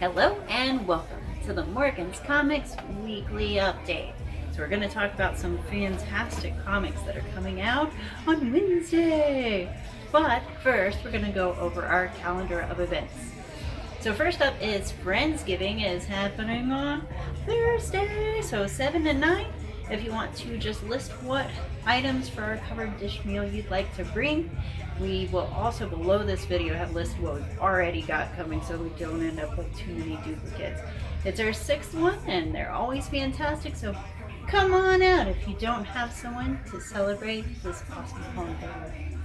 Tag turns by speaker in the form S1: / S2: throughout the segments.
S1: Hello and welcome to the Morgan's Comics Weekly Update. So we're going to talk about some fantastic comics that are coming out on Wednesday. But first, we're going to go over our calendar of events. So first up is Friendsgiving is happening on Thursday, so 7 to 9. If you want to just list what items for our covered dish meal you'd like to bring, we will also below this video have listed what we've already got coming so we don't end up with too many duplicates. It's our sixth one and they're always fantastic, so come on out if you don't have someone to celebrate this awesome holiday.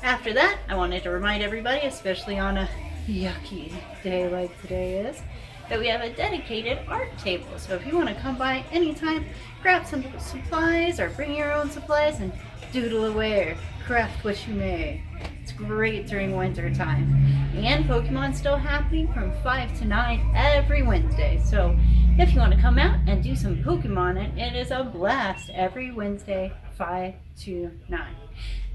S1: After that, I wanted to remind everybody, especially on a yucky day like today is, that we have a dedicated art table. So if you want to come by anytime, grab some supplies or bring your own supplies and doodle away or craft what you may. It's great during winter time. And Pokemon's still happening from 5 to 9 every Wednesday. So if you want to come out and do some Pokemoning, it is a blast every Wednesday, 5 to 9.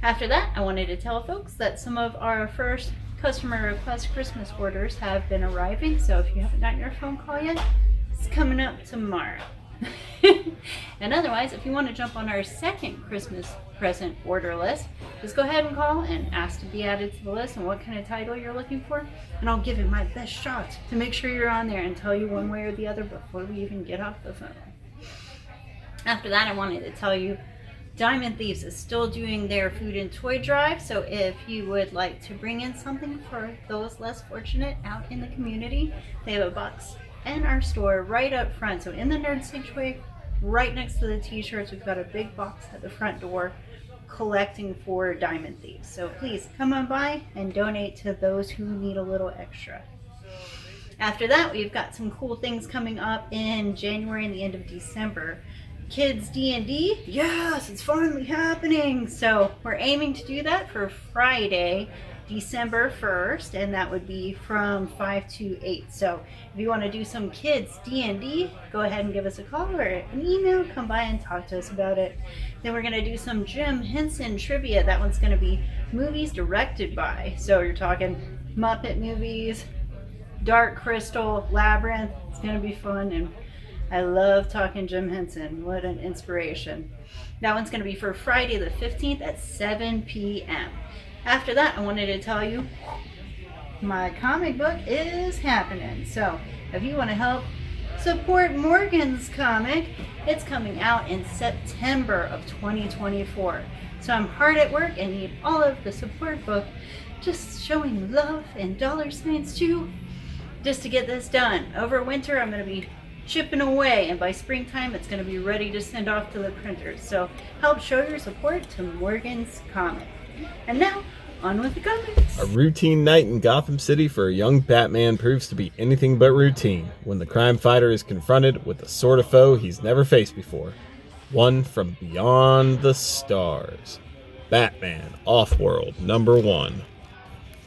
S1: After that, I wanted to tell folks that some of our first customer request Christmas orders have been arriving, so if you haven't gotten your phone call yet, it's coming up tomorrow. And otherwise, if you want to jump on our second Christmas present order list, just go ahead and call and ask to be added to the list and what kind of title you're looking for, and I'll give it my best shot to make sure you're on there and tell you one way or the other before we even get off the phone. After that, I wanted to tell you Diamond Thieves is still doing their food and toy drive, so if you would like to bring in something for those less fortunate out in the community, they have a box in our store right up front. So in the Nerd Sanctuary, right next to the t-shirts, we've got a big box at the front door collecting for Diamond Thieves. So please come on by and donate to those who need a little extra. After that, we've got some cool things coming up in January and the end of December. Kids D&D, yes, it's finally happening. So we're aiming to do that for Friday, December 1st, and that would be from 5 to 8. So if you want to do some kids D&D, go ahead and give us a call or an email, come by and talk to us about it. Then we're going to do some Henson Trivia. That one's going to be movies directed by. So you're talking Muppet movies, Dark Crystal, Labyrinth. It's going to be fun, and I love talking Jim Henson. What an inspiration. That one's going to be for Friday the 15th at 7 p.m. After that, I wanted to tell you my comic book is happening. So if you want to help support Morgan's comic, it's coming out in September of 2024. So I'm hard at work and need all of the support book, just showing love and dollar signs too, just to get this done. Over winter, I'm going to be chipping away, and by springtime it's going to be ready to send off to the printers. So help show your support to Morgan's comic. And now on with the comics.
S2: A routine night in Gotham City for a young Batman proves to be anything but routine when the crime fighter is confronted with a sort of foe he's never faced before, one from beyond the stars. Batman Offworld #1.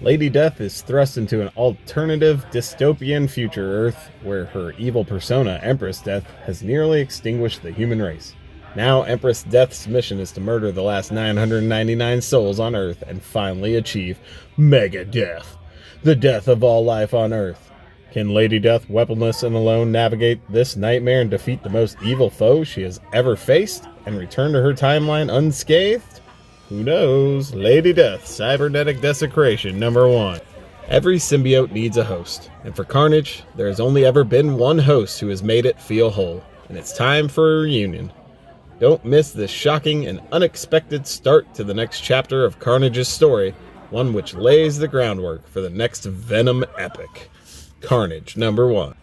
S2: Lady Death is thrust into an alternative dystopian future Earth where her evil persona, Empress Death, has nearly extinguished the human race. Now Empress Death's mission is to murder the last 999 souls on Earth and finally achieve Mega Death, the death of all life on Earth. Can Lady Death, weaponless and alone, navigate this nightmare and defeat the most evil foe she has ever faced and return to her timeline unscathed? Who knows? Lady Death, Cybernetic Desecration #1. Every symbiote needs a host, and for Carnage, there has only ever been one host who has made it feel whole, and it's time for a reunion. Don't miss this shocking and unexpected start to the next chapter of Carnage's story, one which lays the groundwork for the next Venom epic. Carnage #1.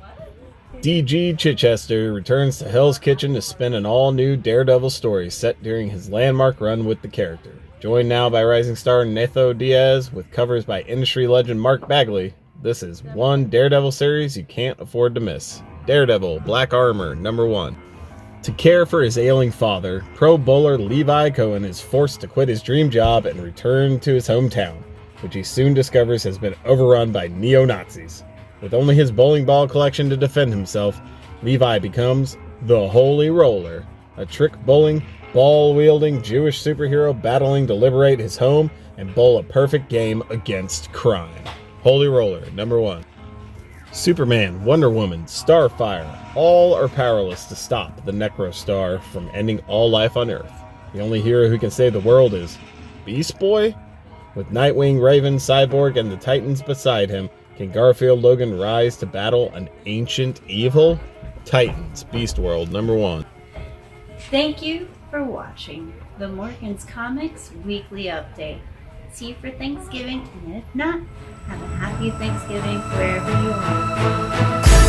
S2: D.G. Chichester returns to Hell's Kitchen to spin an all-new Daredevil story set during his landmark run with the character. Joined now by rising star Natho Diaz with covers by industry legend Mark Bagley, this is one Daredevil series you can't afford to miss. Daredevil Black Armor #1. To care for his ailing father, pro bowler Levi Cohen is forced to quit his dream job and return to his hometown, which he soon discovers has been overrun by neo-Nazis. With only his bowling ball collection to defend himself, Levi becomes the Holy Roller, a trick bowling, ball-wielding Jewish superhero battling to liberate his home and bowl a perfect game against crime. Holy Roller #1. Superman, Wonder Woman, Starfire, all are powerless to stop the Necrostar from ending all life on Earth. The only hero who can save the world is Beast Boy? With Nightwing, Raven, Cyborg, and the Titans beside him, can Garfield Logan rise to battle an ancient evil? Titans, Beast World, #1.
S1: Thank you for watching the Morgan's Comics Weekly Update. See you for Thanksgiving, and if not, have a happy Thanksgiving wherever you are.